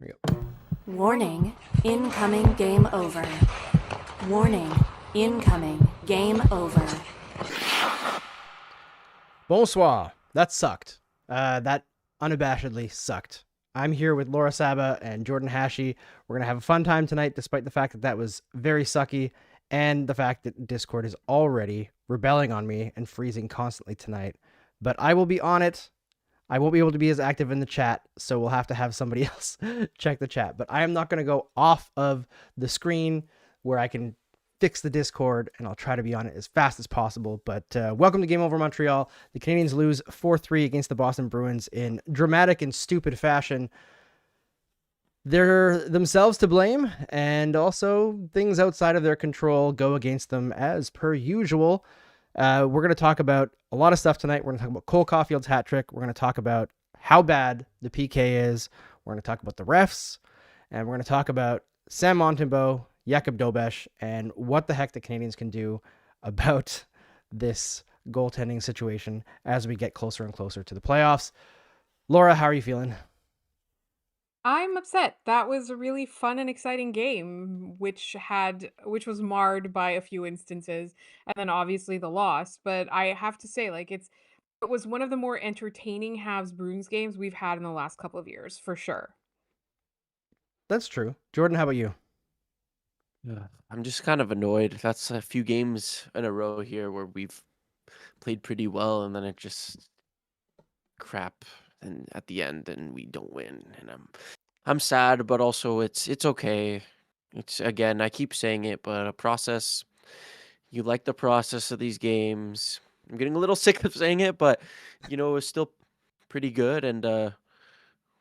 Here we go. Warning, incoming game over. Warning, incoming game over. Bonsoir. That sucked. That unabashedly sucked. I'm here with Laura Saba and Jordan Hachey. We're going to have a fun time tonight, despite the fact that that was very sucky and the fact that Discord is already rebelling on me and freezing constantly tonight. But I will be on it. I won't be able to be as active in the chat, so we'll have to have somebody else check the chat. But I am not going to go off of the screen where I can fix the Discord, and I'll try to be on it as fast as possible. But welcome to Game Over Montreal. The Canadiens lose 4-3 against the Boston Bruins in dramatic and stupid fashion. They're themselves to blame, and also things outside of their control go against them as per usual. We're going to talk about a lot of stuff tonight. We're going to talk about Cole Caulfield's hat trick. We're going to talk about how bad the PK is. We're going to talk about the refs, and we're going to talk about Sam Montembeault, Jakub Dobeš, and what the heck the Canadiens can do about this goaltending situation as we get closer and closer to the playoffs. Laura, how are you feeling? I'm upset. That was a really fun and exciting game, which was marred by a few instances, and then obviously the loss. But I have to say, it was one of the more entertaining Habs Bruins games we've had in the last couple of years, for sure. That's true. Jordan, how about you? Yeah, I'm just kind of annoyed. That's a few games in a row here where we've played pretty well, and then it just crap and at the end, and we don't win. And I'm sad, but also it's okay. It's again, I keep saying it, but a process. You like the process of these games. I'm getting a little sick of saying it, but it's still pretty good, and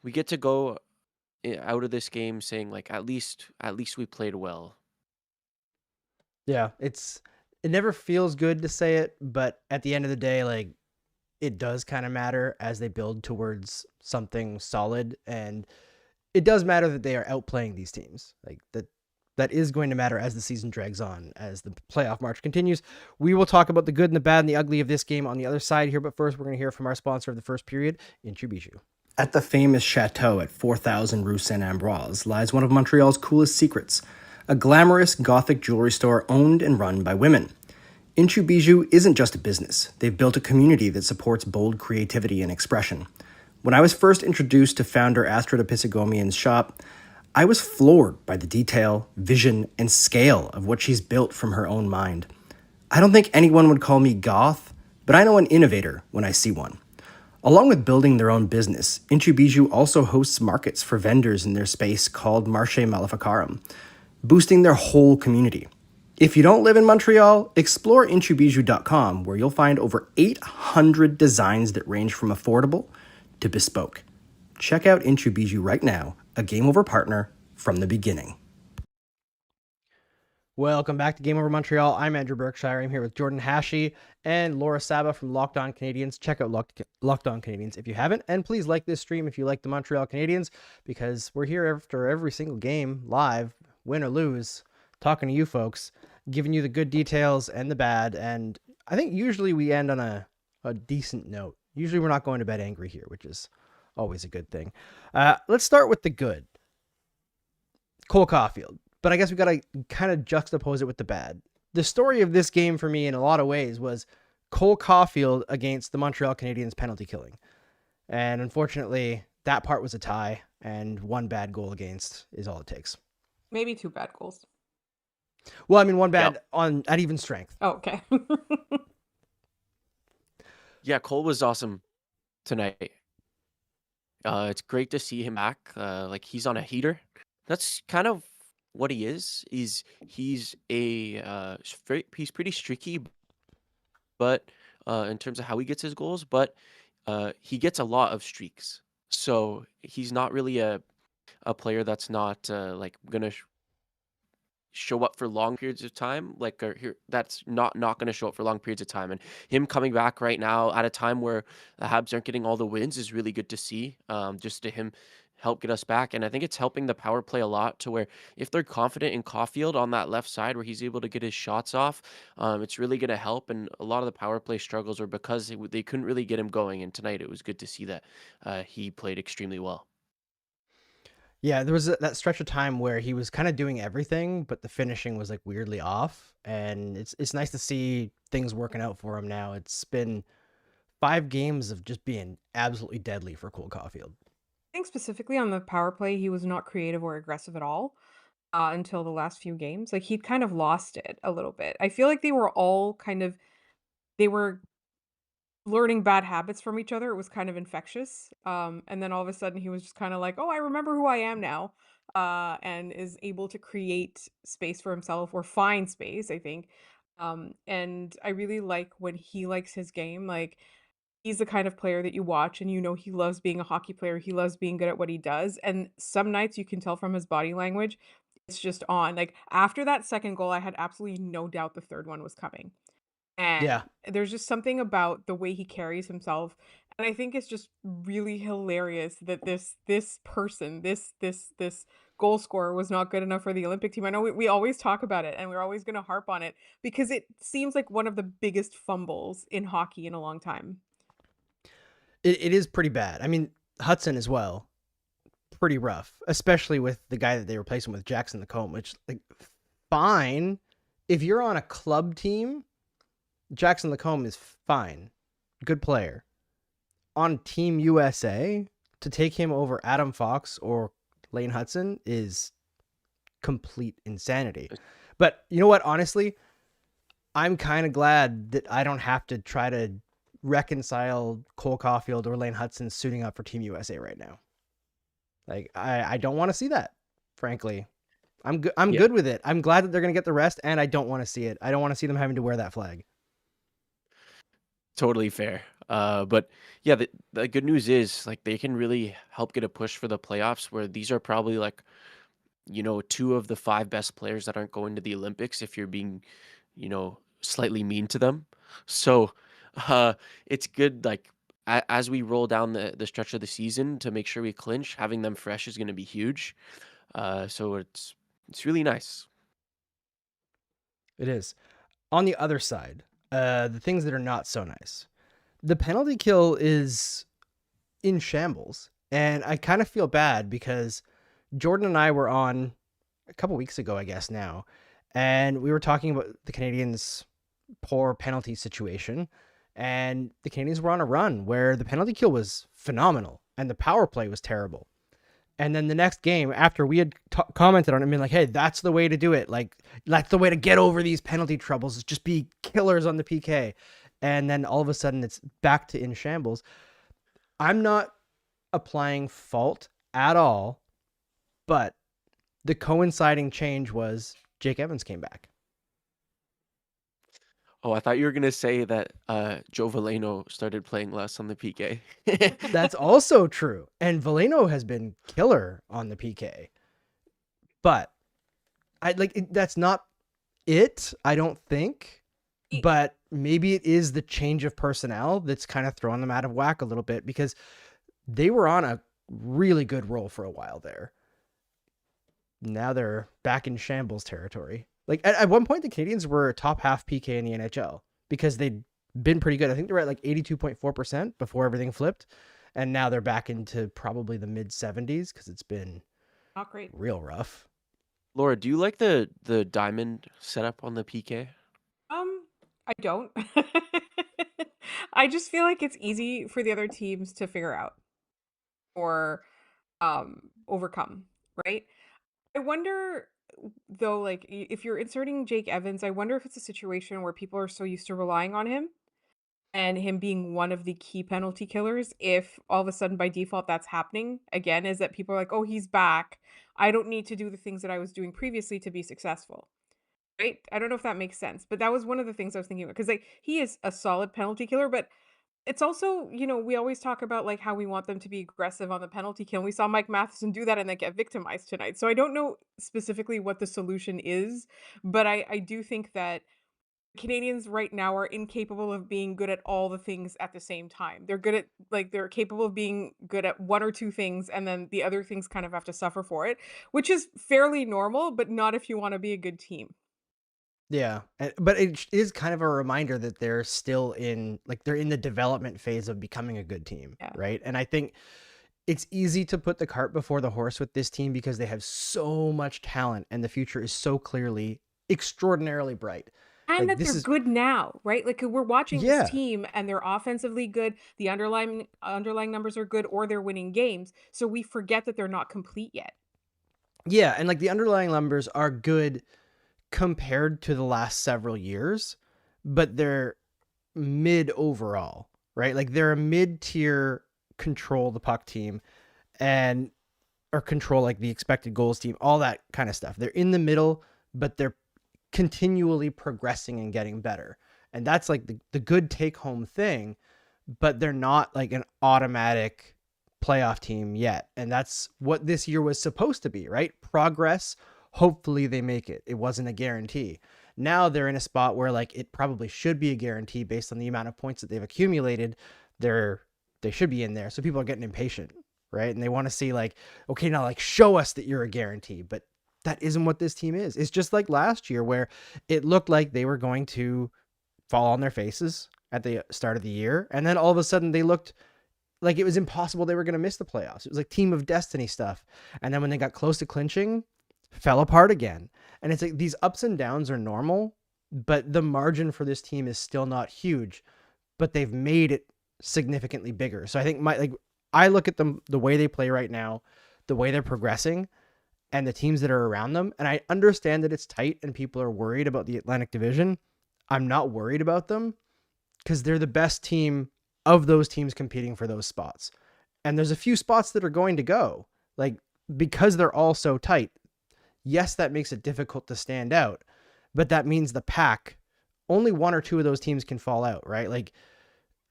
we get to go out of this game saying like at least we played well. Yeah, it never feels good to say it, but at the end of the day, like, it does kind of matter as they build towards something solid, and it does matter that they are outplaying these teams. Like that is going to matter as the season drags on, as the playoff march continues. We will talk about the good and the bad and the ugly of this game on the other side here, but first we're going to hear from our sponsor of the first period, Inchubishu. At the famous chateau at 4000 Rue Saint-Ambroise lies one of Montreal's coolest secrets, a glamorous Gothic jewelry store owned and run by women. Inchu Bijou isn't just a business. They've built a community that supports bold creativity and expression. When I was first introduced to founder Astrida Pisigomian's shop, I was floored by the detail, vision, and scale of what she's built from her own mind. I don't think anyone would call me goth, but I know an innovator when I see one. Along with building their own business, Inchu Bijou also hosts markets for vendors in their space called Marché Maleficarum, boosting their whole community. If you don't live in Montreal, explore inchubijou.com, where you'll find over 800 designs that range from affordable to bespoke. Check out Inchu Bijou right now, a Game Over partner from the beginning. Welcome back to Game Over Montreal. I'm Andrew Berkshire. I'm here with Jordan Hachey and Laura Saba from Locked On Canadiens. Check out Locked On Canadiens if you haven't, and please like this stream if you like the Montreal Canadiens, because we're here after every single game, live, win or lose, talking to you folks, giving you the good details and the bad, and I think usually we end on a decent note. Usually we're not going to bed angry here, which is always a good thing. Let's start with the good. Cole Caulfield. But I guess we got to kind of juxtapose it with the bad. The story of this game for me in a lot of ways was Cole Caulfield against the Montreal Canadiens penalty killing. And unfortunately, that part was a tie, and one bad goal against is all it takes. Maybe two bad goals. Well, I mean, one bad at even strength. Oh, okay. Yeah, Cole was awesome tonight. It's great to see him back. Like he's on a heater. That's kind of what he is. He's pretty streaky, but in terms of how he gets his goals, but he gets a lot of streaks. So he's not really a player that's not like gonna show up for long periods of time, like that's not going to show up for long periods of time. And him coming back right now at a time where the Habs aren't getting all the wins is really good to see. Just to him help get us back, and I think it's helping the power play a lot, to where if they're confident in Caulfield on that left side where he's able to get his shots off, it's really going to help. And a lot of the power play struggles were because they couldn't really get him going, and tonight it was good to see that he played extremely well. Yeah, there was that stretch of time where he was kind of doing everything, but the finishing was like weirdly off. And it's nice to see things working out for him now. It's been 5 games of just being absolutely deadly for Cole Caulfield. I think specifically on the power play, he was not creative or aggressive at all until the last few games. Like he'd kind of lost it a little bit. I feel like they were all kind of they were learning bad habits from each other. It was kind of infectious. And then all of a sudden he was just kind of like, "Oh, I remember who I am now." And is able to create space for himself or find space, I think. And I really like when he likes his game. Like he's the kind of player that you watch and you know he loves being a hockey player. He loves being good at what he does. And some nights you can tell from his body language, it's just on. Like after that second goal, I had absolutely no doubt the third one was coming. And Yeah, there's just something about the way he carries himself, and I think it's just really hilarious that this person, this goal scorer was not good enough for the Olympic team. I know we always talk about it, and we're always gonna harp on it because it seems like one of the biggest fumbles in hockey in a long time. it is pretty bad. I mean, Hudson as well, pretty rough, especially with the guy that they replaced him with, Jackson LaCombe, which, like, fine. If you're on a club team, Jackson LaCombe is fine. Good player. On Team USA, to take him over Adam Fox or Lane Hudson is complete insanity. But you know what? Honestly, I'm kind of glad that I don't have to try to reconcile Cole Caulfield or Lane Hudson suiting up for Team USA right now. Like, I don't want to see that, frankly. I'm Yeah, good with it. I'm glad that they're gonna get the rest, and I don't want to see it. I don't want to see them having to wear that flag. totally fair. But yeah, the good news is like they can really help get a push for the playoffs where these are probably like, two of the five best players that aren't going to the Olympics if you're being, slightly mean to them. So, uh, it's good like as we roll down the stretch of the season to make sure we clinch, having them fresh is going to be huge. So it's really nice. It is. On the other side, the things that are not so nice. The penalty kill is in shambles, and I kind of feel bad because Jordan and I were on a couple weeks ago, I guess now, and we were talking about the Canadians' poor penalty situation, and the Canadians were on a run where the penalty kill was phenomenal and the power play was terrible. And then the next game, after we had commented on it, and been like, "Hey, that's the way to do it. Like, that's the way to get over these penalty troubles. Is just be killers on the PK." And then all of a sudden, it's back to in shambles. I'm not applying fault at all, but the coinciding change was Jake Evans came back. Oh, I thought you were gonna say that Joe Valeno started playing less on the PK. That's also true. And Valeno has been killer on the PK. But that's not it, I don't think. But maybe it is the change of personnel that's kind of throwing them out of whack a little bit because they were on a really good roll for a while there. Now they're back in shambles territory. Like at one point, the Canadians were top half PK in the NHL because they'd been pretty good. I think they were at like 82.4% before everything flipped. And now they're back into probably the mid 70s because it's been Not great. real rough. Laura, do you like the diamond setup on the PK? Um, I don't. I just feel like it's easy for the other teams to figure out or overcome, right? I wonder though, like if you're inserting Jake Evans, I wonder if it's a situation where people are so used to relying on him and him being one of the key penalty killers, if all of a sudden by default that's happening again, is that people are like, oh, he's back. I don't need to do the things that I was doing previously to be successful. Right? I don't know if that makes sense, but that was one of the things I was thinking about because like he is a solid penalty killer, but it's also, we always talk about like how we want them to be aggressive on the penalty kill. And we saw Mike Matheson do that and then get victimized tonight. So I don't know specifically what the solution is, but I do think that Canadians right now are incapable of being good at all the things at the same time. They're good at like they're capable of being good at one or two things and then the other things kind of have to suffer for it, which is fairly normal, but not if you want to be a good team. Yeah. But it is kind of a reminder that they're still they're in the development phase of becoming a good team. Yeah. Right. And I think it's easy to put the cart before the horse with this team because they have so much talent and the future is so clearly extraordinarily bright. And Like that this they're is good now, right? Like we're watching this yeah. team and they're offensively good, the underlying numbers are good, or they're winning games. So we forget that they're not complete yet. Yeah, and like the underlying numbers are good compared to the last several years, but they're mid overall, right? Like they're a mid-tier control the puck team and or control like the expected goals team, all that kind of stuff. They're in the middle, but they're continually progressing and getting better. And that's like the good take home thing, but they're not like an automatic playoff team yet. And that's what this year was supposed to be, right? Progress. Hopefully they make it. It wasn't a guarantee. Now they're in a spot where like it probably should be a guarantee based on the amount of points that they've accumulated. They should be in there. So people are getting impatient, right? And they want to see like, okay, now like show us that you're a guarantee. But that isn't what this team is. It's just like last year where it looked like they were going to fall on their faces at the start of the year. And then all of a sudden they looked like it was impossible they were going to miss the playoffs. It was like team of destiny stuff. And then when they got close to clinching, fell apart again. And it's like these ups and downs are normal, but the margin for this team is still not huge, but they've made it significantly bigger. So I think I look at them, the way they play right now, the way they're progressing and the teams that are around them. And I understand that it's tight and people are worried about the Atlantic Division. I'm not worried about them because they're the best team of those teams competing for those spots. And there's a few spots that are going to go, like, because they're all so tight. Yes, that makes it difficult to stand out, but that means the pack, only one or two of those teams can fall out, right? Like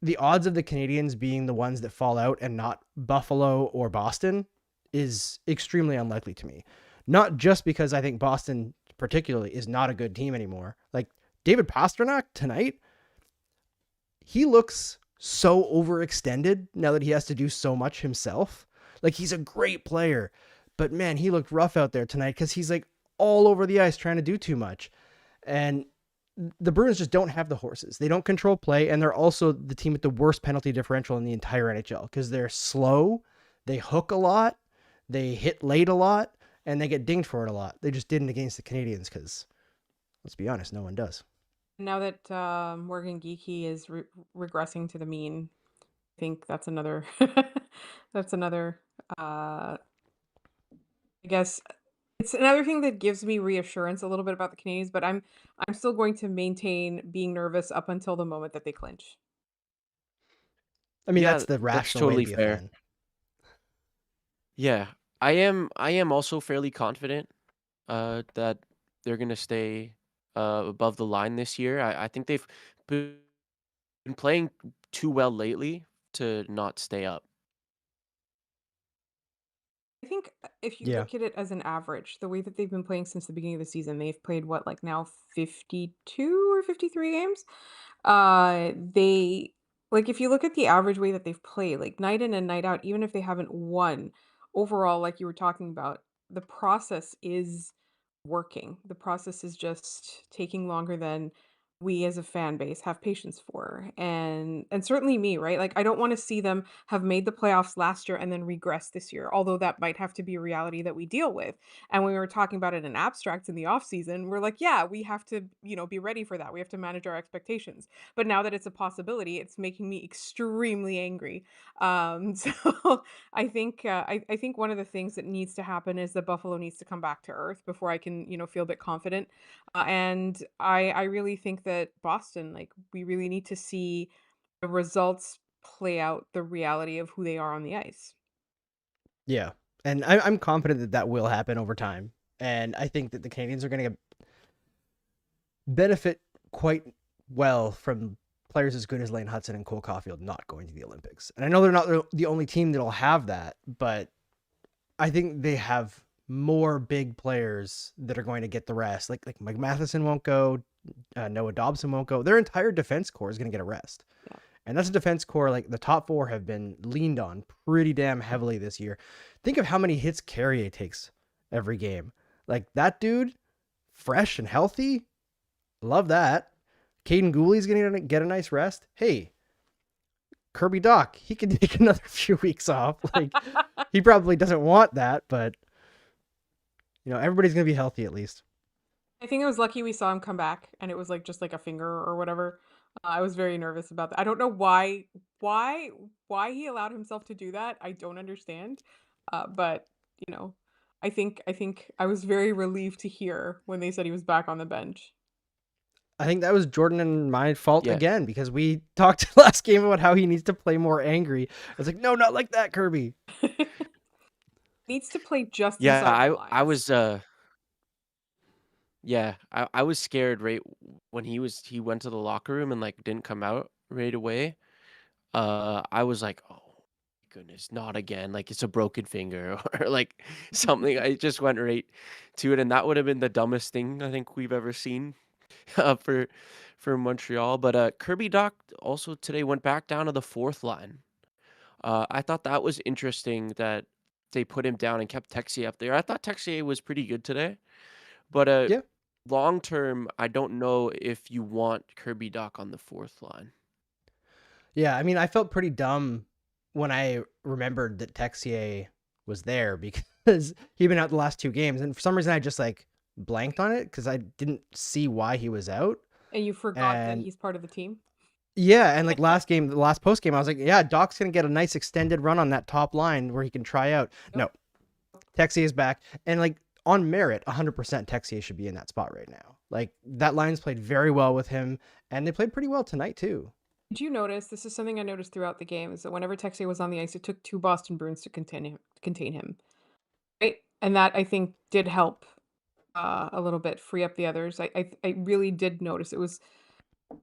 the odds of the Canadiens being the ones that fall out and not Buffalo or Boston is extremely unlikely to me. Not just because I think Boston particularly is not a good team anymore. Like David Pastrnak tonight, he looks so overextended now that he has to do so much himself. Like he's a great player, but man, he looked rough out there tonight because he's like all over the ice trying to do too much. And the Bruins just don't have the horses. They don't control play, and they're also the team with the worst penalty differential in the entire NHL because they're slow, they hook a lot, they hit late a lot, and they get dinged for it a lot. They just didn't against the Canadiens because, let's be honest, no one does. Now that Morgan Geekie is regressing to the mean, I think that's another that's another I guess it's another thing that gives me reassurance a little bit about the Canadiens, but I'm still going to maintain being nervous up until the moment that they clinch. I mean, Yeah, that's the that's rational way to totally be a fair. fan. Yeah, I am also fairly confident that they're gonna stay above the line this year. I think they've been playing too well lately to not stay up. I think if you Yeah. look at it as an average, the way that they've been playing since the beginning of the season, they've played what, like now 52 or 53 games? They like if you look at the average way that they've played, like night in and night out, even if they haven't won, overall, like you were talking about, the process is working. The process is just taking longer than we as a fan base have patience for. And certainly me, right? Like I don't want to see them have made the playoffs last year and then regress this year, although that might have to be a reality that we deal with. And when we were talking about it in abstract in the off season, we're like, yeah, we have to, be ready for that. We have to manage our expectations. But now that it's a possibility, it's making me extremely angry. So I think one of the things that needs to happen is that Buffalo needs to come back to earth before I can feel a bit confident. And I really think that Boston, like we really need to see the results play out the reality of who they are on the ice. Yeah. And I'm confident that that will happen over time. And I think that the Canadiens are going to benefit quite well from players as good as Lane Hudson and Cole Caulfield not going to the Olympics. And I know they're not the only team that'll have that, but I think they have more big players that are going to get the rest. Like Mike Matheson won't go, Noah Dobson won't go. Their entire defense core is going to get a rest. Yeah. And that's a defense core, like the top four have been leaned on pretty damn heavily this year. Think of how many hits Carrier takes every game. Like that dude, fresh and healthy. Love that. Caden Gooley's going to get a nice rest. Hey, Kirby Doc, he can take another few weeks off. Like, he probably doesn't want that, but everybody's gonna be healthy at least. I think it was lucky we saw him come back and it was like just like a finger or whatever. I was very nervous about that. I don't know why why he allowed himself to do that. I don't understand. But you know, I think I was very relieved to hear when they said he was back on the bench. I think that was Jordan and my fault Yeah. again because we talked last game about how he needs to play more angry. I was like, no, not like that, Kirby. Needs to play just Yeah, inside the I lines. was yeah, I was scared right when he went to the locker room and like didn't come out right away. I was like, "Oh, goodness, not again. Like it's a broken finger or like something." I just went right to it and that would have been the dumbest thing I think we've ever seen for Montreal, but Kirby Doc also today went back down to the fourth line. I thought that was interesting that they put him down and kept Texier up there. I thought Texier was pretty good today. But Yeah. long term, I don't know if you want Kirby Doc on the fourth line. Yeah, I mean, I felt pretty dumb when I remembered that Texier was there because he'd been out the last 2 games, and for some reason I just like blanked on it because I didn't see why he was out. And you forgot that And he's part of the team. yeah, and like last game, the last post game, I was like, yeah, Doc's gonna get a nice extended run on that top line where he can try out. No, Texier is back, and like on merit, 100% Texier should be in that spot right now. Like that line's played very well with him, and they played pretty well tonight too. Did you notice, this is something I noticed throughout the game, is that whenever Texier was on the ice, it took 2 Boston Bruins to contain him, right? And that, I think, did help, a little bit free up the others. I really did notice it was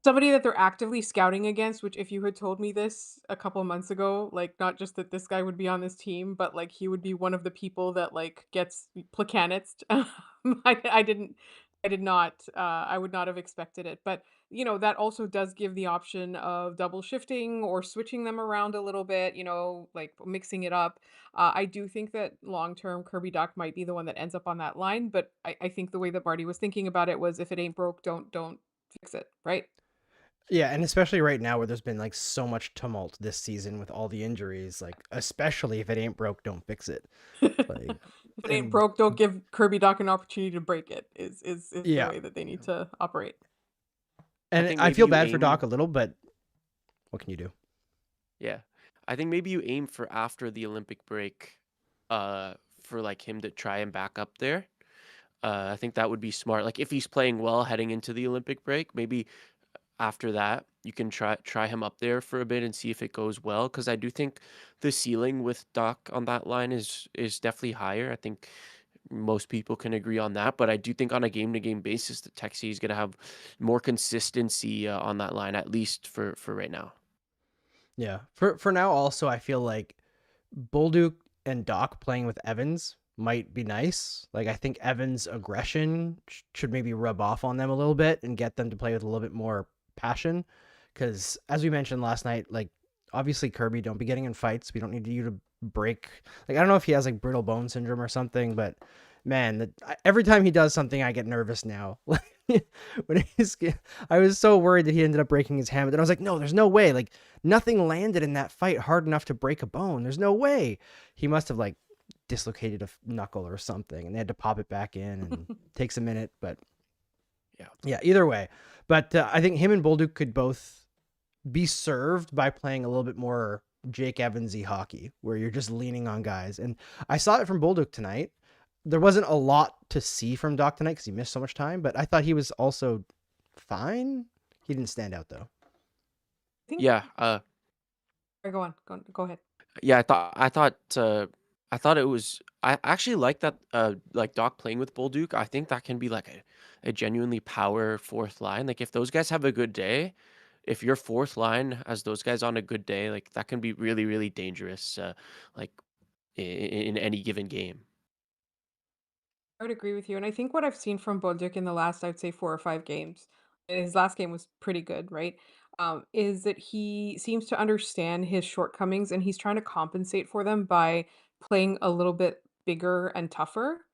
somebody that they're actively scouting against, which if you had told me this a couple of months ago, like, not just that this guy would be on this team, but, like, he would be one of the people that, like, gets Placanitz, I didn't I did not, I would not have expected it, but, that also does give the option of double shifting or switching them around a little bit, like, mixing it up. I do think that long term, Kirby Doc might be the one that ends up on that line, but I think the way that Marty was thinking about it was, "If it ain't broke, don't fix it," right? Yeah, and especially right now where there's been like so much tumult this season with all the injuries, like especially if it ain't broke, don't fix it. Like, If it ain't and broke, don't give Kirby Doc an opportunity to break it, is the yeah, way that they need to operate. I and think I maybe feel you bad for aim Doc a little, but what can you do? yeah. I think maybe you aim for after the Olympic break for like him to try and back up there. I think that would be smart. Like if he's playing well heading into the Olympic break, maybe after that you can try him up there for a bit and see if it goes well because I do think the ceiling with Doc on that line is definitely higher. I think most people can agree on that, but I do think on a game to game basis that Texie is going to have more consistency on that line at least for right now. Yeah, for now also I feel like Bolduc and Doc playing with Evans might be nice. Like I think Evans' aggression should maybe rub off on them a little bit and get them to play with a little bit more passion. Because as we mentioned last night, like obviously Kirby, don't be getting in fights. We don't need you to break. Like I don't know if he has like brittle bone syndrome or something, but man, every time he does something, I get nervous now. when I was so worried that he ended up breaking his hand, but then I was like, no, there's no way. Like nothing landed in that fight hard enough to break a bone. There's no way. He must have like dislocated a knuckle or something, and they had to pop it back in, and takes a minute. But yeah, either way. But I think him and Bolduc could both be served by playing a little bit more Jake Evansy hockey, where you're just leaning on guys. And I saw it from Bolduc tonight. There wasn't a lot to see from Doc tonight because he missed so much time, but I thought he was also fine. He didn't stand out though. I think Yeah, go on. Go ahead. yeah, I thought it was I actually like that like Doc playing with Bolduc. I think that can be like a genuinely power fourth line. Like if those guys have a good day, if your fourth line has those guys on a good day, like that can be really really dangerous like in any given game. I would agree with you, and I think what I've seen from Bolduc in the last, I'd say 4 or 5 games, and his last game was pretty good, right? Is that he seems to understand his shortcomings, and he's trying to compensate for them by playing a little bit bigger and tougher.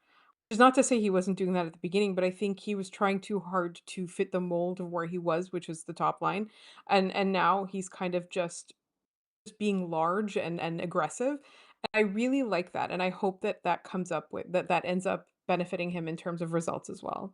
Which is not to say he wasn't doing that at the beginning, but I think he was trying too hard to fit the mold of where he was, which is the top line, and now he's kind of just just being large and aggressive. And I really like that, and I hope that that comes up with that ends up benefiting him in terms of results as well.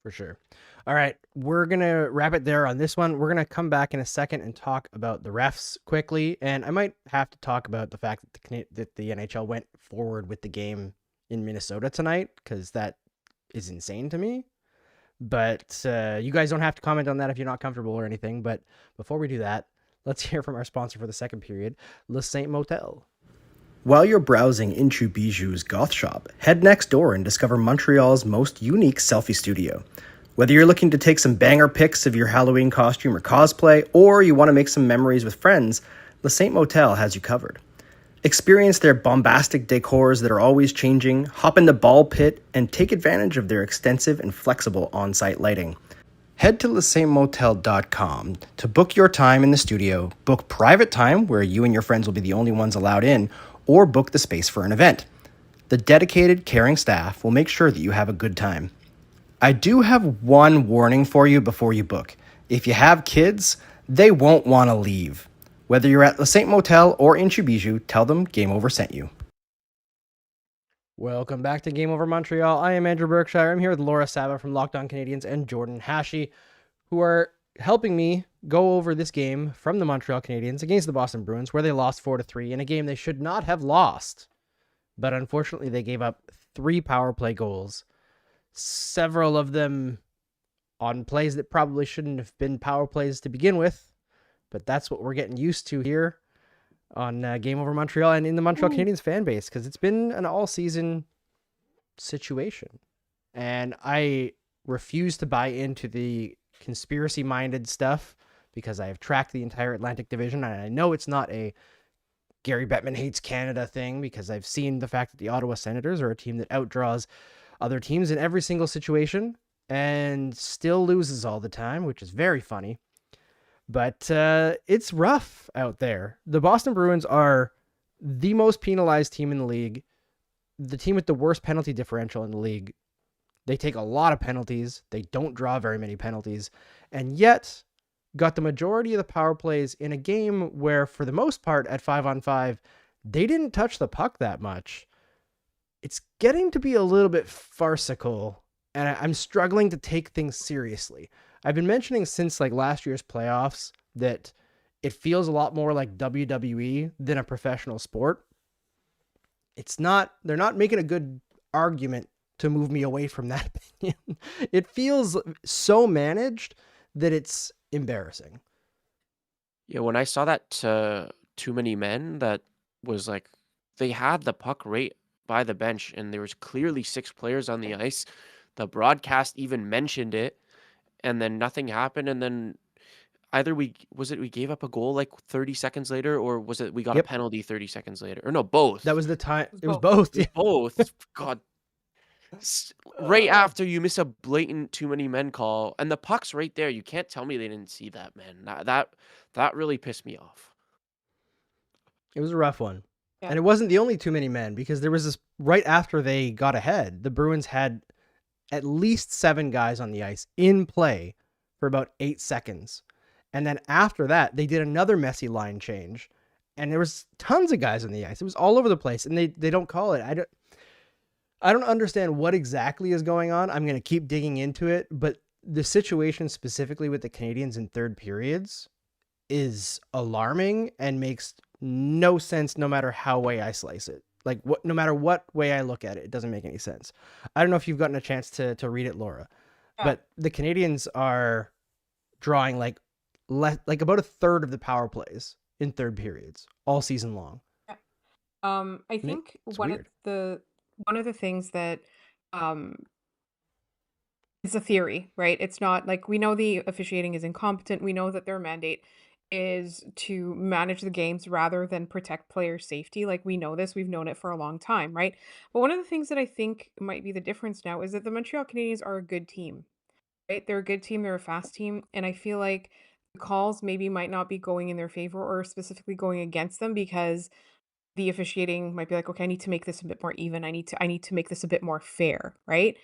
For sure. All right, we're gonna wrap it there on this one. We're gonna come back in a second and talk about the refs quickly, and I might have to talk about the fact that the NHL went forward with the game in Minnesota tonight, because that is insane to me. But you guys don't have to comment on that if you're not comfortable or anything. But before we do that, let's hear from our sponsor for the second period, Le Saint Motel. While you're browsing into Bijou's goth shop, head next door and discover Montreal's most unique selfie studio. Whether you're looking to take some banger pics of your Halloween costume or cosplay, or you want to make some memories with friends, Le Saint Motel has you covered. Experience their bombastic decors that are always changing, hop in the ball pit, and take advantage of their extensive and flexible on-site lighting. Head to lesaintmotel.com to book your time in the studio, book private time where you and your friends will be the only ones allowed in, or book the space for an event. The dedicated, caring staff will make sure that you have a good time. I do have one warning for you before you book. If you have kids, they won't want to leave. Whether you're at Le Saint Motel or in Bijou, tell them Game Over sent you. Welcome back to Game Over Montreal. I am Andrew Berkshire. I'm here with Laura Sava from Locked On Canadiens and Jordan Hachey, who are helping me go over this game from the Montreal Canadiens against the Boston Bruins, where they lost 4-3 in a game they should not have lost. But unfortunately, they gave up 3 power play goals, several of them on plays that probably shouldn't have been power plays to begin with. But that's what we're getting used to here on Game Over Montreal and in the Montreal Canadiens fan base, because it's been an all-season situation. And I refuse to buy into the conspiracy-minded stuff because I have tracked the entire Atlantic Division, and I know it's not a Gary Bettman hates Canada thing, because I've seen the fact that the Ottawa Senators are a team that outdraws other teams in every single situation and still loses all the time, which is very funny. But it's rough out there. The Boston Bruins are the most penalized team in the league, the team with the worst penalty differential in the league. They take a lot of penalties. They don't draw very many penalties, and yet got the majority of the power plays in a game where, for the most part, at 5-on-5, they didn't touch the puck that much. It's getting to be a little bit farcical, and I'm struggling to take things seriously. I've been mentioning since like last year's playoffs that it feels a lot more like WWE than a professional sport. It's not, they're not making a good argument to move me away from that opinion. It feels so managed that it's embarrassing. Yeah, when I saw that too many men, that was like they had the puck right by the bench, and there was clearly 6 players on the ice. The broadcast even mentioned it, and then nothing happened. And then either we gave up a goal like 30 seconds later, or was it we got a penalty 30 seconds later? Or no, both. That was the time. It was both. It was both. God. Right after you miss a blatant too many men call, and the puck's right there. You can't tell me they didn't see that, man. That really pissed me off. It was a rough one. Yeah. And it wasn't the only too many men, because there was this right after they got ahead. The Bruins had at least 7 guys on the ice in play for about 8 seconds. And then after that, they did another messy line change, and there was tons of guys on the ice. It was all over the place, and they don't call it. I don't understand what exactly is going on. I'm going to keep digging into it, but the situation specifically with the Canadiens in third periods is alarming and makes no sense no matter how way I slice it. Like, no matter what way I look at it, it doesn't make any sense. I don't know if you've gotten a chance to read it, Laura, but the Canadiens are drawing like about a third of the power plays in third periods all season long. Yeah. I think one of the things that is a theory, right? It's not like, we know the officiating is incompetent. We know that their mandate is to manage the games rather than protect player safety. Like, we know this, we've known it for a long time, right? But one of the things that I think might be the difference now is that the Montreal Canadiens are a good team, right? They're a good team, they're a fast team, and I feel like the calls maybe might not be going in their favor or specifically going against them, because the officiating might be like, okay, I need to make this a bit more even. I need to make this a bit more fair, right?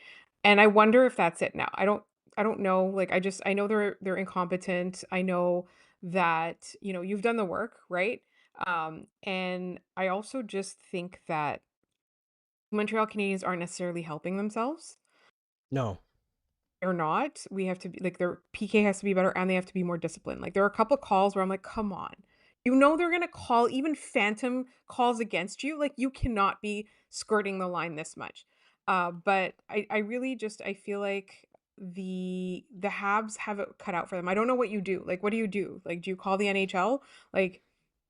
And I wonder if that's it now. I don't know. Like, I know they're incompetent. I know that, you've done the work, right? And I also just think that Montreal Canadiens aren't necessarily helping themselves. No. They're not. We have to be like their PK has to be better and they have to be more disciplined. Like there are a couple calls where I'm like, come on. They're gonna call even phantom calls against you. Like you cannot be skirting the line this much. But I really just I feel like the Habs have it cut out for them. I don't know what you do. Like what do you do? Like do you call the NHL? Like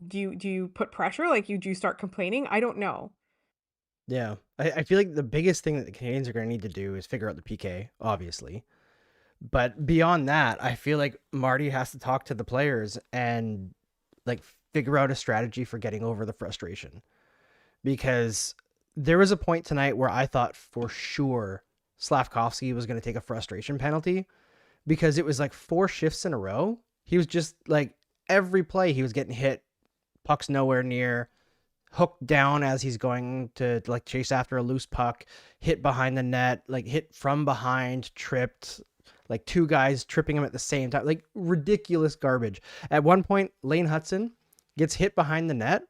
do you put pressure? Like do you start complaining? I don't know. Yeah. I feel like the biggest thing that the Canadians are going to need to do is figure out the PK, obviously. But beyond that, I feel like Marty has to talk to the players and like figure out a strategy for getting over the frustration. Because there was a point tonight where I thought for sure Slavkovsky was going to take a frustration penalty because it was like 4 shifts in a row. He was just like every play he was getting hit, puck's nowhere near, hooked down as he's going to like chase after a loose puck, hit behind the net, like hit from behind, tripped, like 2 guys tripping him at the same time, like ridiculous garbage. At one point, Lane Hudson gets hit behind the net,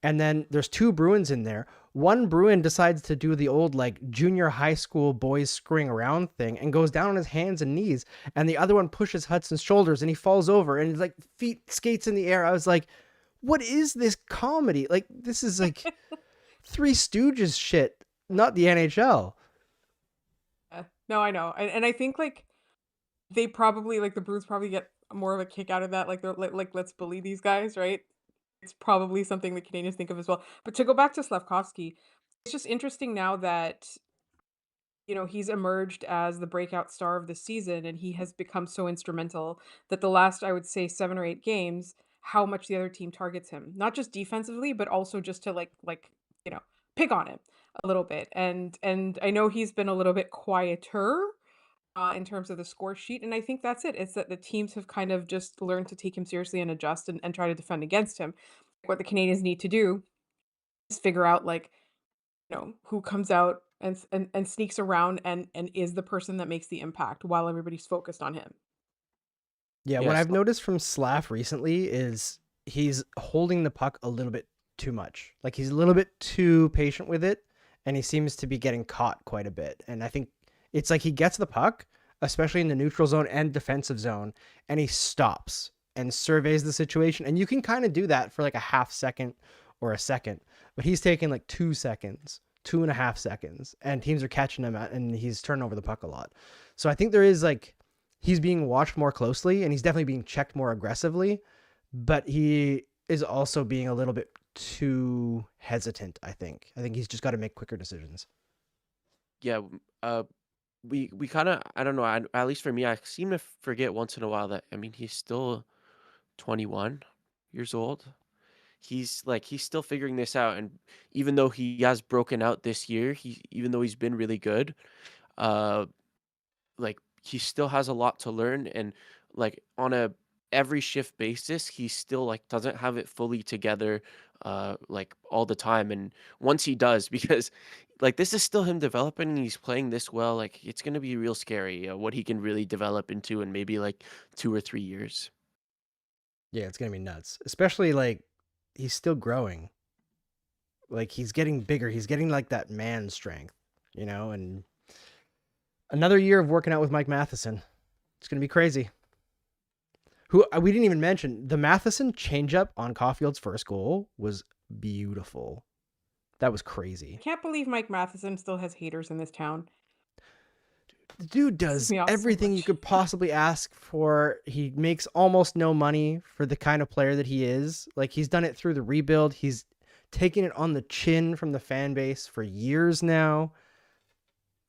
and then there's 2 Bruins in there. One Bruin decides to do the old like junior high school boys screwing around thing and goes down on his hands and knees, and the other one pushes Hudson's shoulders and he falls over and his like feet skates in the air. I was like, what is this comedy? Like this is like Three Stooges shit, not the NHL. No, I know. And I think like they probably like the Bruins probably get more of a kick out of that. Like they're like let's bully these guys, right? It's probably something the Canadians think of as well. But to go back to Slavkovsky, it's just interesting now that he's emerged as the breakout star of the season and he has become so instrumental that the last I would say 7 or 8 games, how much the other team targets him. Not just defensively, but also just to like, you know, pick on him a little bit. And I know he's been a little bit quieter in terms of the score sheet. And I think that's it. It's that the teams have kind of just learned to take him seriously and adjust and try to defend against him. What the Canadians need to do is figure out like, who comes out and sneaks around and is the person that makes the impact while everybody's focused on him. Yeah, what Yes. I've noticed from Slav recently is he's holding the puck a little bit too much. Like he's a little bit too patient with it, and he seems to be getting caught quite a bit. And I think it's like he gets the puck, especially in the neutral zone and defensive zone, and he stops and surveys the situation. And you can kind of do that for like a half second or a second, but he's taking like 2 seconds, 2.5 seconds, and teams are catching him at, and he's turning over the puck a lot. So I think there is like, he's being watched more closely and he's definitely being checked more aggressively, but he is also being a little bit too hesitant. I think he's just got to make quicker decisions. Yeah, we kind of, I don't know, at least for me, I seem to forget once in a while that, I mean, he's still 21 years old. He's still figuring this out, and even though he has broken out this year, even though he's been really good, uh like he still has a lot to learn, and like on a every shift basis, he still like doesn't have it fully together like all the time. And once he does, because like this is still him developing and he's playing this well, like it's going to be real scary what he can really develop into in maybe like 2 or 3 years. Yeah, it's gonna be nuts. Especially like he's still growing. Like he's getting bigger. He's getting like that man strength, and another year of working out with Mike Matheson. It's gonna be crazy. Who we didn't even mention, the Matheson changeup on Caulfield's first goal was beautiful. That was crazy. I can't believe Mike Matheson still has haters in this town. The dude does me off so everything you much. could possibly ask for. He makes almost no money for the kind of player that he is. Like he's done it through the rebuild. He's taken it on the chin from the fan base for years now.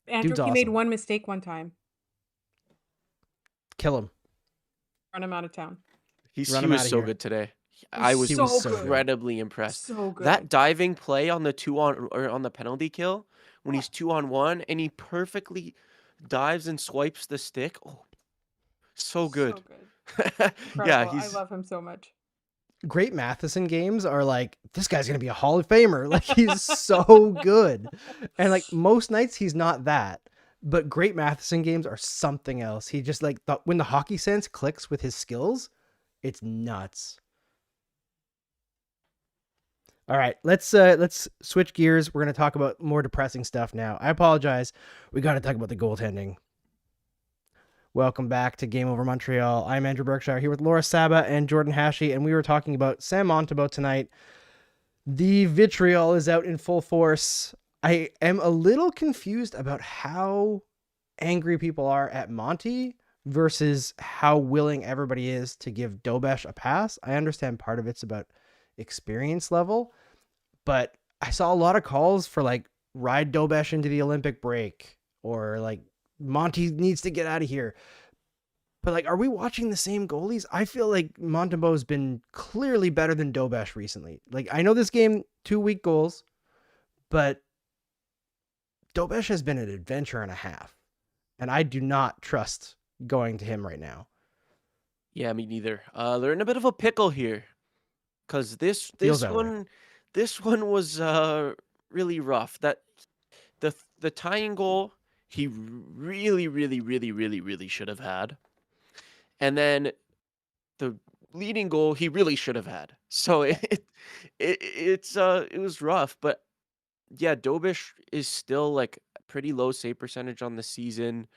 Andrew, Dude's he made awesome. one mistake one time. Kill him. Run him out of town. He Run him was outta so here. good today. I was He was so good. incredibly impressed. So good. That diving play on the 2-on or on the penalty kill when he's 2-on-1 and he perfectly dives and swipes the stick. Oh, so good. So good. Yeah, Incredible. I love him so much. Great Matheson games are like, this guy's going to be a Hall of Famer. Like he's so good. And like most nights he's not that, but great Matheson games are something else. He just like when the hockey sense clicks with his skills, It's nuts. All right, let's switch gears. We're gonna talk about more depressing stuff now. I apologize. We got to talk about the goaltending. Welcome back to Game Over Montreal. I'm Andrew Berkshire here with Laura Saba and Jordan Hachey, and we were talking about Sam Montembeault tonight. The vitriol is out in full force. I am a little confused about how angry people are at Monty versus how willing everybody is to give Dobesh a pass. I understand part of it's about experience level, but I saw a lot of calls for like ride Dobesh into the Olympic break or like Monty needs to get out of here. But like, are we watching the same goalies? I feel like Montembeault's been clearly better than Dobesh recently. Like, I know this game, 2 weak goals, but Dobesh has been an adventure and a half. And I do not trust going to him right now. Yeah, me neither. They're in a bit of a pickle here, because this Feels that way. one was really rough. That the tying goal he really should have had, and then the leading goal he really should have had. So it was rough, but yeah, Dobish is still like pretty low save percentage on the season.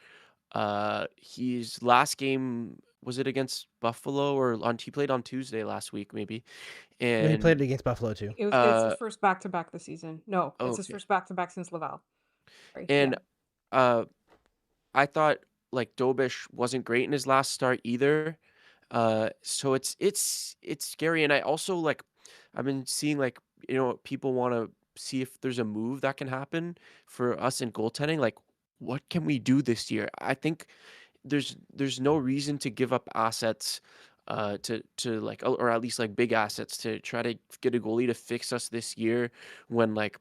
His last game, was it against Buffalo he played on Tuesday last week maybe, And he played and it against Buffalo too. It's his first back-to-back this season. No, it's his okay, first back-to-back since Laval. Sorry. and Yeah. uh I thought like Dobish wasn't great in his last start either. So it's scary, and I also like I've been seeing like people want to see if there's a move that can happen for us in goaltending. Like, what can we do this year? I think there's no reason to give up assets, to like, or at least like big assets to try to get a goalie to fix us this year when like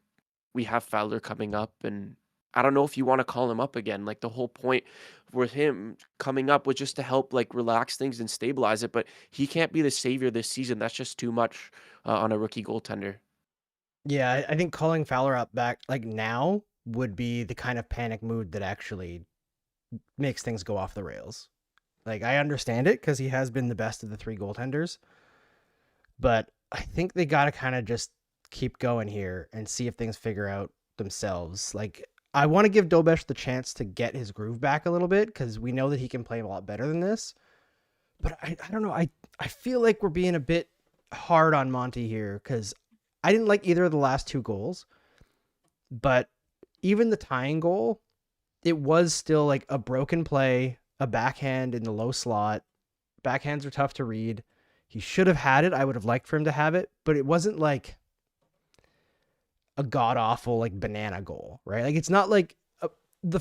we have Fowler coming up, and I don't know if you want to call him up again. Like the whole point with him coming up was just to help like relax things and stabilize it, but he can't be the savior this season. That's just too much on a rookie goaltender. Yeah, I think calling Fowler up back like now would be the kind of panic mood that actually makes things go off the rails. Like, I understand it because he has been the best of the three goaltenders, but I think they got to kind of just keep going here and see if things figure out themselves. Like, I want to give Dobesh the chance to get his groove back a little bit because we know that he can play a lot better than this. But I don't know. I feel like we're being a bit hard on Monty here because I didn't like either of the last two goals, but even the tying goal, it was still like a broken play, a backhand in the low slot. Backhands are tough to read. He should have had it. I would have liked for him to have it, but it wasn't like a god awful like banana goal, right? Like, it's not like the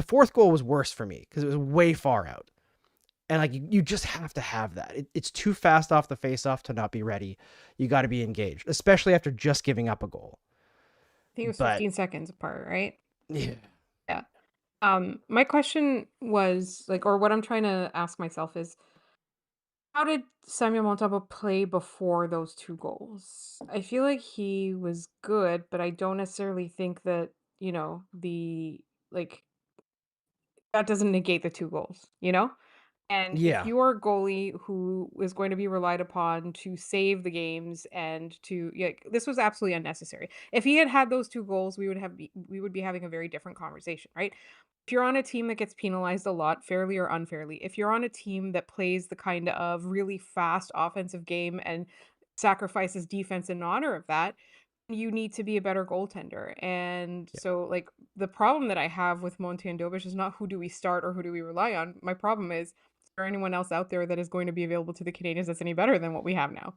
fourth goal was worse for me because it was way far out. And like you just have to have that. It's too fast off the face-off to not be ready. You got to be engaged, especially after just giving up a goal. I think it was But 15 seconds apart, right? yeah, Yeah. My question was like, or what I'm trying to ask myself is, how did Samuel Montembeault play before those two goals? I feel like he was good, but I don't necessarily think that, the like that doesn't negate the two goals, you know? And if yeah, you're a goalie who is going to be relied upon to save the games and to, yeah, this was absolutely unnecessary. If he had had those two goals, we would be having a very different conversation, right? If you're on a team that gets penalized a lot, fairly or unfairly, if you're on a team that plays the kind of really fast offensive game and sacrifices defense in honor of that, you need to be a better goaltender. And yeah, so, like, the problem that I have with Monty and Dobish is not who do we start or who do we rely on. My problem is there anyone else out there that is going to be available to the Canadians that's any better than what we have now?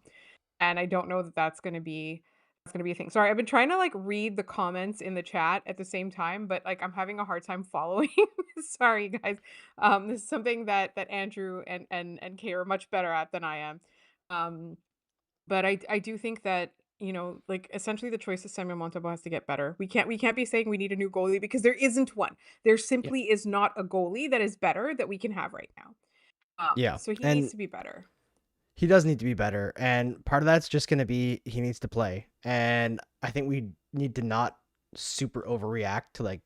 And I don't know that that's going to be a thing. Sorry, I've been trying to like read the comments in the chat at the same time, but like I'm having a hard time following. Sorry, guys. This is something that Andrew and Kay are much better at than I am. Um, but I do think that like essentially the choice of Samuel Montembeault has to get better. We can't be saying we need a new goalie because there isn't one. There yeah, simply is not a goalie that is better that we can have right now. yeah. So he needs And to be better. he does need to be better. And part of that's just going to be he needs to play. And I think we need to not super overreact to like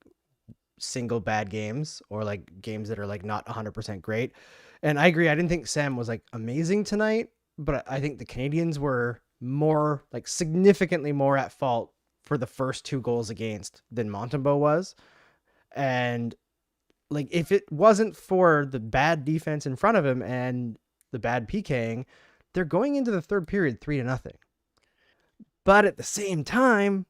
single bad games or like games that are like not 100% great. And I agree. I didn't think Sam was like amazing tonight, but I think the Canadians were more like significantly more at fault for the first 2 goals against than Montembeault was. And like if it wasn't for the bad defense in front of him and the bad PKing, they're going into the third period 3-0. But at the same time,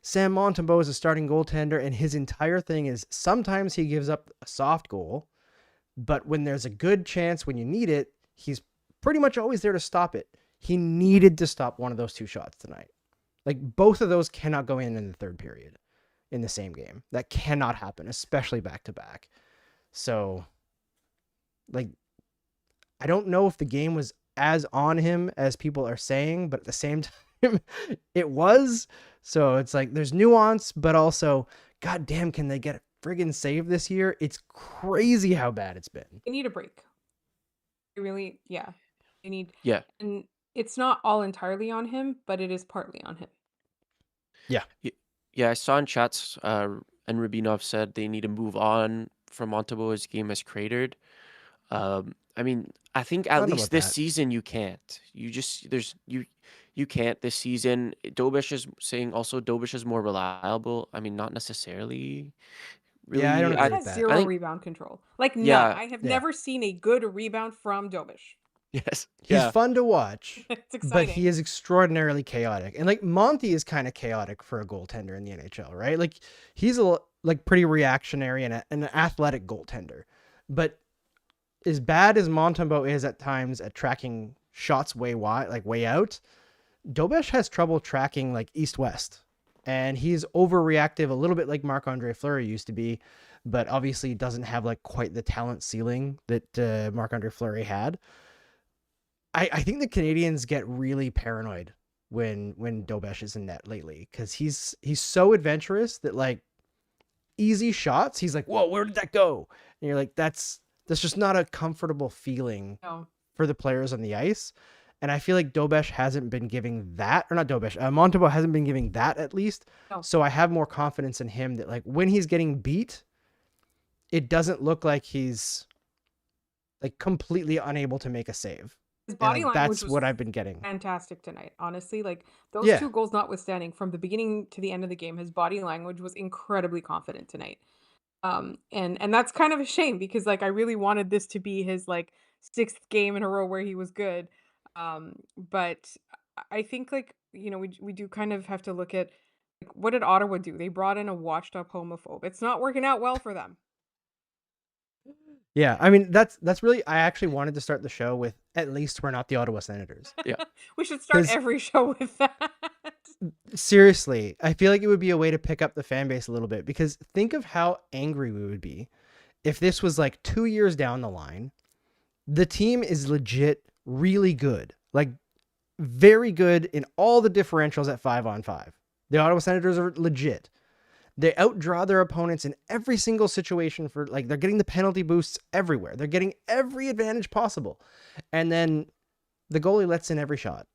Sam Montembeault is a starting goaltender, and his entire thing is sometimes he gives up a soft goal, but when there's a good chance when you need it, he's pretty much always there to stop it. He needed to stop one of those 2 shots tonight. Like both of those cannot go in the third period in the same game. That cannot happen, especially back to back. So like, I don't know if the game was as on him as people are saying, but at the same time, it was. So it's like there's nuance, but also, goddamn, can they get a friggin' save this year? It's crazy how bad it's been. They need a break. They really, yeah. They need, Yeah. and it's not all entirely on him, but it is partly on him. Yeah. Yeah, I saw in chats, and Rubinov said they need to move on from Montembeault's game as cratered. I mean, I think at I don't know least about this that. season you can't. You can't this season. Dobish is saying also Dobish is more reliable. I mean, not necessarily. Really, Yeah, I don't Dobish agree has with that. zero I think rebound control. Like none. yeah, I have Yeah. never seen a good rebound from Dobish. yes, He's yeah, fun to watch, It's but he exciting. is extraordinarily chaotic. And like Monty is kind of chaotic for a goaltender in the NHL, right? Like he's like pretty reactionary and an athletic goaltender. But as bad as Montembeault is at times at tracking shots way wide, like way out, Dobesh has trouble tracking like east-west. And he's overreactive a little bit like Marc-Andre Fleury used to be, but obviously doesn't have like quite the talent ceiling that Marc-Andre Fleury had. I think the Canadians get really paranoid when Dobesh is in net lately because he's so adventurous that like easy shots, he's like, whoa, where did that go? And you're like, that's just not a comfortable feeling No. for the players on the ice. And I feel like Dobesh hasn't been giving that, or not Dobesh, Montembeault hasn't been giving that at least. No. So I have more confidence in him that like when he's getting beat, it doesn't look like he's like completely unable to make a save. His And body like language that's was what I've been getting. fantastic tonight. Honestly, like those Yeah. 2 goals notwithstanding, from the beginning to the end of the game, his body language was incredibly confident tonight. And that's kind of a shame because like I really wanted this to be his like 6th game in a row where he was good. But I think like, we do kind of have to look at like what did Ottawa do? They brought in a washed up homophobe. It's not working out well for them. Yeah, I mean that's really, I actually wanted to start the show with at least we're not the Ottawa Senators. We should start 'Cause every show with that. seriously, I feel like it would be a way to pick up the fan base a little bit because think of how angry we would be if this was like 2 years down the line. The team is legit really good, like very good in all the differentials at 5-on-5. The Ottawa Senators are legit. They outdraw their opponents in every single situation for like they're getting the penalty boosts everywhere. They're getting every advantage possible. And then the goalie lets in every shot.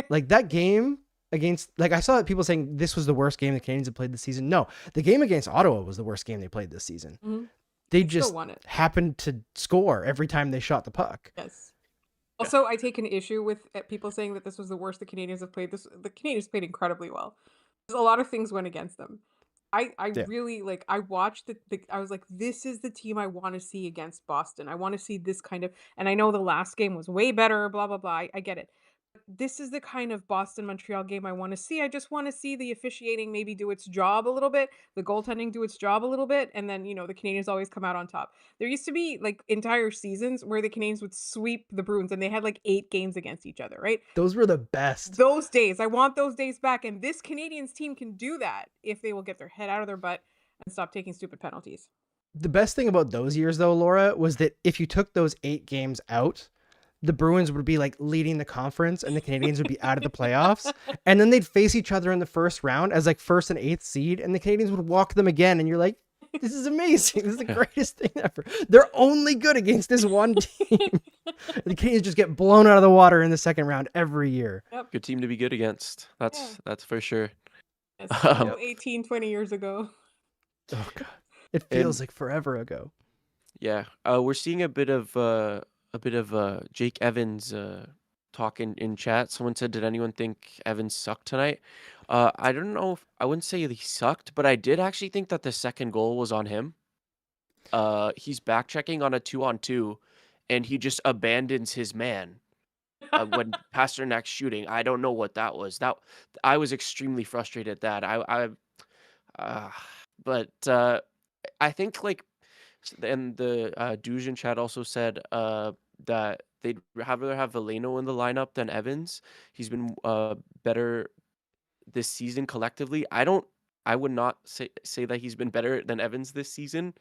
Like that game against, like I saw people saying this was the worst game the Canadiens have played this season. No, the game against Ottawa was the worst game they played this season. Mhm. They Still just won it. happened to score every time they shot the puck. Yes. Also, I take an issue with people saying that this was the worst the Canadians have played. The Canadians played incredibly well. There's a lot of things went against them. I Yeah. really like I watched I was like, this is the team I want to see against Boston. I want to see this kind of, and I know the last game was way better, blah blah blah. I get it. But this is the kind of Boston Montreal game I want to see. I just want to see the officiating maybe do its job a little bit, the goaltending do its job a little bit, and then the Canadians always come out on top. There used to be like entire seasons where the Canadians would sweep the Bruins and they had like 8 games against each other, right? Those were the best. Those days, I want those days back, and this Canadians team can do that if they will get their head out of their butt and stop taking stupid penalties. The best thing about those years though, Laura, was that if you took those 8 games out, the Bruins would be like leading the conference and the Canadians would be out of the playoffs. And then they'd face each other in the first round as like 1st and 8th seed, and the Canadians would walk them again. And you're like, this is amazing. This is the greatest thing ever. They're only good against this one team. The Canadians just get blown out of the water in the second round every year. good team to be good against. That's for sure. Yes, Um, 18, 20 years ago. Oh God. It feels And- like forever ago. Yeah, we're seeing a bit of Jake Evans talk in chat. Someone said, "Did anyone think Evans sucked tonight?" I don't know if I wouldn't say he sucked, but I did actually think that the second goal was on him. He's back checking on a 2-on-2, and he just abandons his man when Pasternak's shooting. I don't know what that was. That I was extremely frustrated at that. Uh, but I think like and the Dujin chat also said that they'd rather have Valeno in the lineup than Evans. He's been better this season collectively. I would not say that he's been better than Evans this season.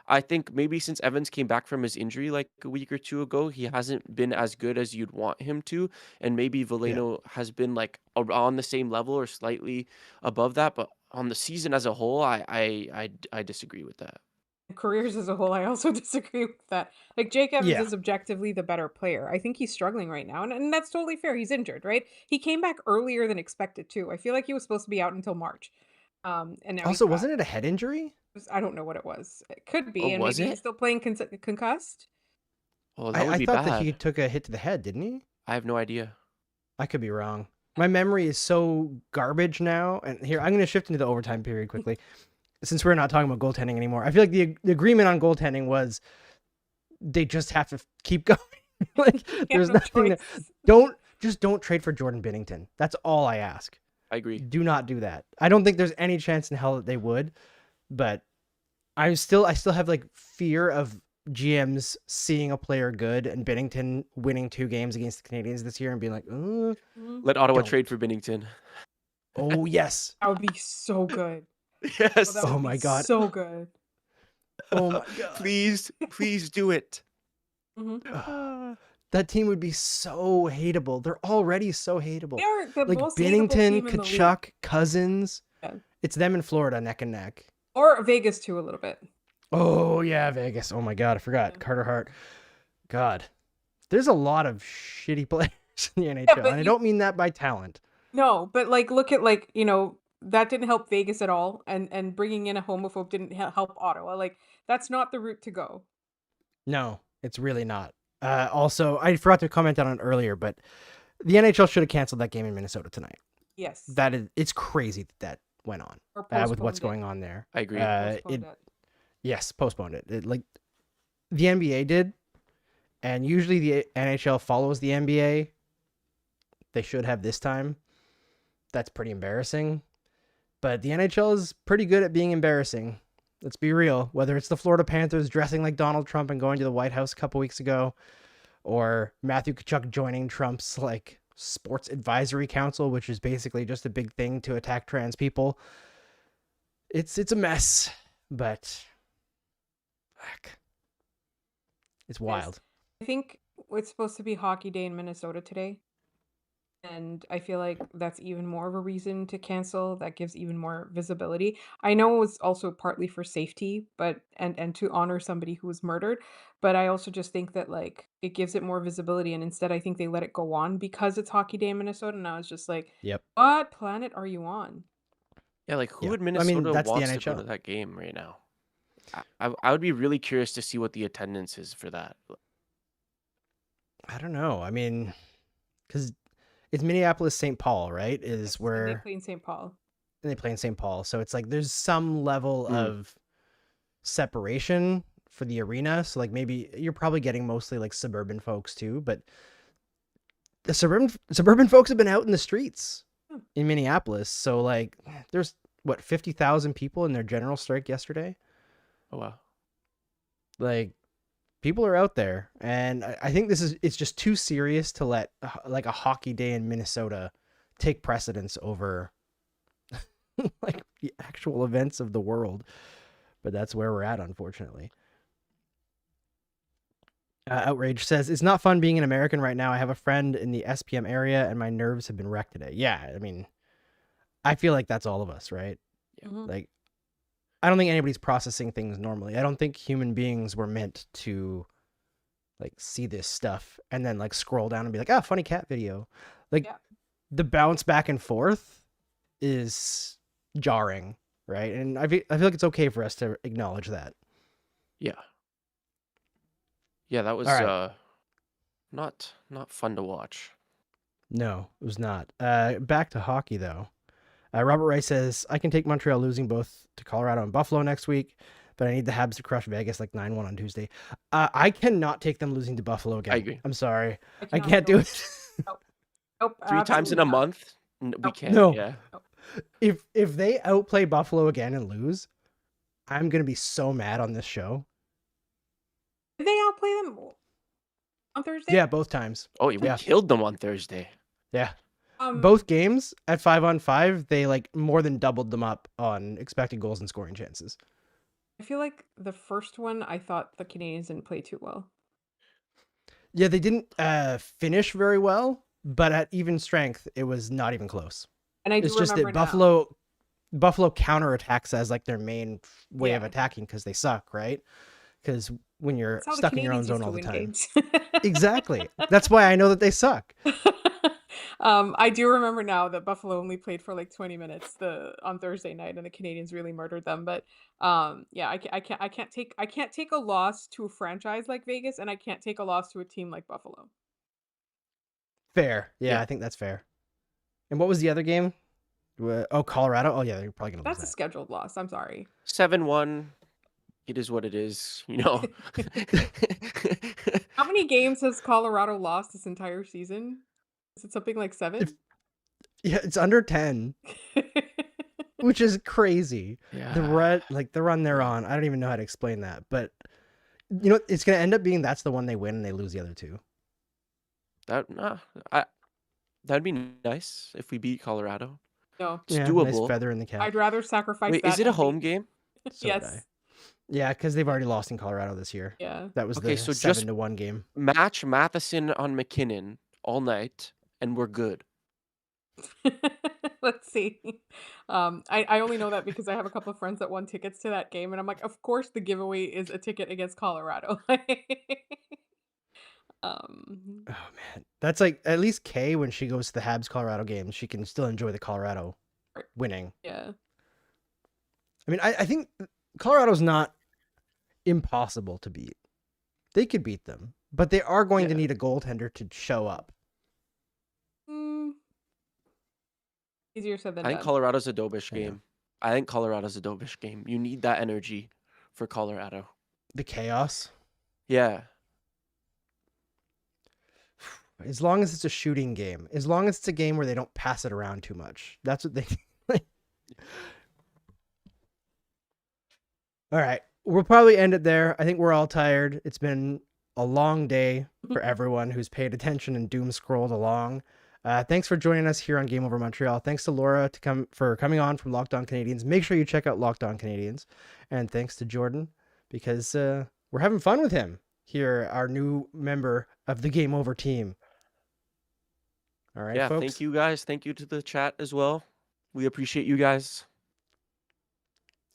I think maybe since Evans came back from his injury like a week or two ago, he hasn't been as good as you'd want him to, and maybe Yeah. Valeno has been like on the same level or slightly above that. But on the season as a whole, I disagree with that. Careers as a whole, I also disagree with that. Like Jake Evans Yeah. is objectively the better player. I think he's struggling right now, and that's totally fair. He's injured, right? He came back earlier than expected too. I feel like he was supposed to be out until March, and now he's Also, back. wasn't it a head injury? I don't know what it was. It could Oh, be, and was maybe he's it? still playing concussed. Oh, that I would be thought that he bad. took a hit to the head, didn't he? I have no idea. I could be wrong. My memory is so garbage now. And here, I'm going to shift into the overtime period quickly. Since we're not talking about goaltending anymore, I feel like the agreement on goaltending was they just have to keep going. Like, He had there's no nothing that, choice. don't trade for Jordan Binnington. That's all I ask. I agree. Do not do that. I don't think there's any chance in hell that they would, but I still have like fear of GMs seeing a player good and Binnington winning 2 games against the Canadiens this year and being like, Mhm. Let Ottawa don't. trade for Binnington. Oh yes. That would be so good. Oh, Yes. that would Oh be my God. so good. Oh my God. Please do it. Mhm. That team would be so hateable. They're already so hateable. They are the Like most hateable Binnington, team in the league. Kachuk, Cousins. Yeah. It's them in Florida neck and neck. Or Vegas too, a little bit. Oh yeah, Vegas. Oh my God, I forgot. Yeah. Carter Hart. God. There's a lot of shitty players in the NHL. but And I don't mean that by talent. No, but like look at like, that didn't help Vegas at all, and bringing in a homophobe didn't help Ottawa. Like that's not the route to go. No, it's really not. Also, I forgot to comment on it earlier, but the NHL should have canceled that game in Minnesota tonight. Yes. It's crazy that went on Or with what's postponed it. going on there. I agree. Postponed it. Yes, postponed it. Like the NBA did, and usually the NHL follows the NBA. They should have this time. That's pretty embarrassing. But the NHL is pretty good at being embarrassing. Let's be real. Whether it's the Florida Panthers dressing like Donald Trump and going to the White House a couple weeks ago, or Matthew Tkachuk joining Trump's like sports advisory council, which is basically just a big thing to attack trans people. It's a mess, but fuck. It's wild. I think it's supposed to be Hockey Day in Minnesota today. And I feel like that's even more of a reason to cancel. That gives even more visibility. I know it was also partly for safety, but and to honor somebody who was murdered. But I also just think that like it gives it more visibility. And instead I think they let it go on because it's Hockey Day in Minnesota. And I was just like, Yep. what planet are you on? Yeah, like who Yeah. in I mean, Minnesota that's the wants to go NHL. to that game right now? I would be really curious to see what the attendance is for that. I don't know. I mean, because it's Minneapolis, St. Paul, right? Is Yes, and they where play in St. Paul. they play in St. Paul. So it's like there's some level Mm. of separation for the arena. So like maybe you're probably getting mostly like suburban folks too, but the suburban folks have been out in the streets Hmm. in Minneapolis. So like there's what 50,000 people in their general strike yesterday. Oh wow. Like people are out there, and I think it's just too serious to let like a hockey day in Minnesota take precedence over like the actual events of the world. But that's where we're at, unfortunately. Outrage says, it's not fun being an American right now. I have a friend in the SPM area and my nerves have been wrecked today. Yeah, I mean, I feel like that's all of us, right? Yeah. Mhm. Like, I don't think anybody's processing things normally. I don't think human beings were meant to like see this stuff and then like scroll down and be like, oh, funny cat video. Like Yeah. the bounce back and forth is jarring, right? And I feel like it's okay for us to acknowledge that. Yeah. Yeah, that was All right. not fun to watch. No, it was not. Back to hockey though. Robert Rice says, I can take Montreal losing both to Colorado and Buffalo next week, but I need the Habs to crush Vegas like 9-1 on Tuesday. I cannot take them losing to Buffalo again. I agree. I'm sorry. I cannot can't do it. Nope. 3 times in a absolutely not. month? We Nope. can't. No. Yeah. If they outplay Buffalo again and lose, I'm going to be so mad on this show. Did they outplay them on Thursday? Yeah, both times. Oh, we Yeah. killed them on Thursday. Yeah. Um, Both games at 5-on-5, they like more than doubled them up on expected goals and scoring chances. I feel like the first one, I thought the Canadians didn't play too well. Yeah, they didn't finish very well, but at even strength, it was not even close. And I do It's just remember that now. Buffalo counterattacks as like their main way of Yeah. attacking because they suck, right? Because when you're That's how the stuck in your own Canadians zone used all to the win time. games. Exactly. That's why I know that they suck. I do remember now that Buffalo only played for like 20 minutes on Thursday night, and the Canadians really murdered them. But yeah, I can't take a loss to a franchise like Vegas, and I can't take a loss to a team like Buffalo. Fair. Yeah, Yeah. I think that's fair. And what was the other game? Colorado. Oh yeah, they're probably gonna lose That's a that. scheduled loss. I'm sorry. 7-1. It is what it is, you know. How many games has Colorado lost this entire season? Is it something like 7? Yeah, it's under 10, which is crazy. Yeah. The run they're on. I don't even know how to explain that, but you know, it's gonna end up being that's the one they win and they lose the other two. That'd be nice if we beat Colorado. No, It's Yeah, doable. nice feather in the cap. I'd rather sacrifice Wait, that is it a and home beat- game? So would I. Yes. Yeah, because they've already lost in Colorado this year. Yeah. That was Okay, the so just 7-1 game. Match Matheson on McKinnon all night, and we're good. Let's see. I only know that because I have a couple of friends that won tickets to that game, and I'm like, of course the giveaway is a ticket against Colorado. Oh man, that's like at least Kay when she goes to the Habs Colorado games, she can still enjoy the Colorado Right. winning. Yeah. I mean, I think Colorado's not impossible to beat. They could beat them, but they are going to Yeah. need a goaltender to show up. Easier said than I think done. Colorado's a Dobish Yeah. game. I think Colorado's a Dobish game. You need that energy for Colorado. The chaos. Yeah. As long as it's a shooting game, as long as it's a game where they don't pass it around too much. That's what they. All right. We'll probably end it there. I think we're all tired. It's been a long day for everyone who's paid attention and doom scrolled along. Thanks for joining us here on Game Over Montreal. Thanks to Laura for coming on from Locked On Canadiens. Make sure you check out Locked On Canadiens. And thanks to Jordan because we're having fun with him here, our new member of the Game Over team. All right, Yeah, folks. thank you guys. Thank you to the chat as well. We appreciate you guys.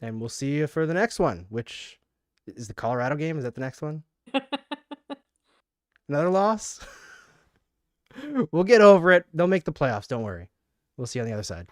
And we'll see you for the next one, which is the Colorado game. Is that the next one? Another loss? We'll get over it. They'll make the playoffs. Don't worry. We'll see you on the other side.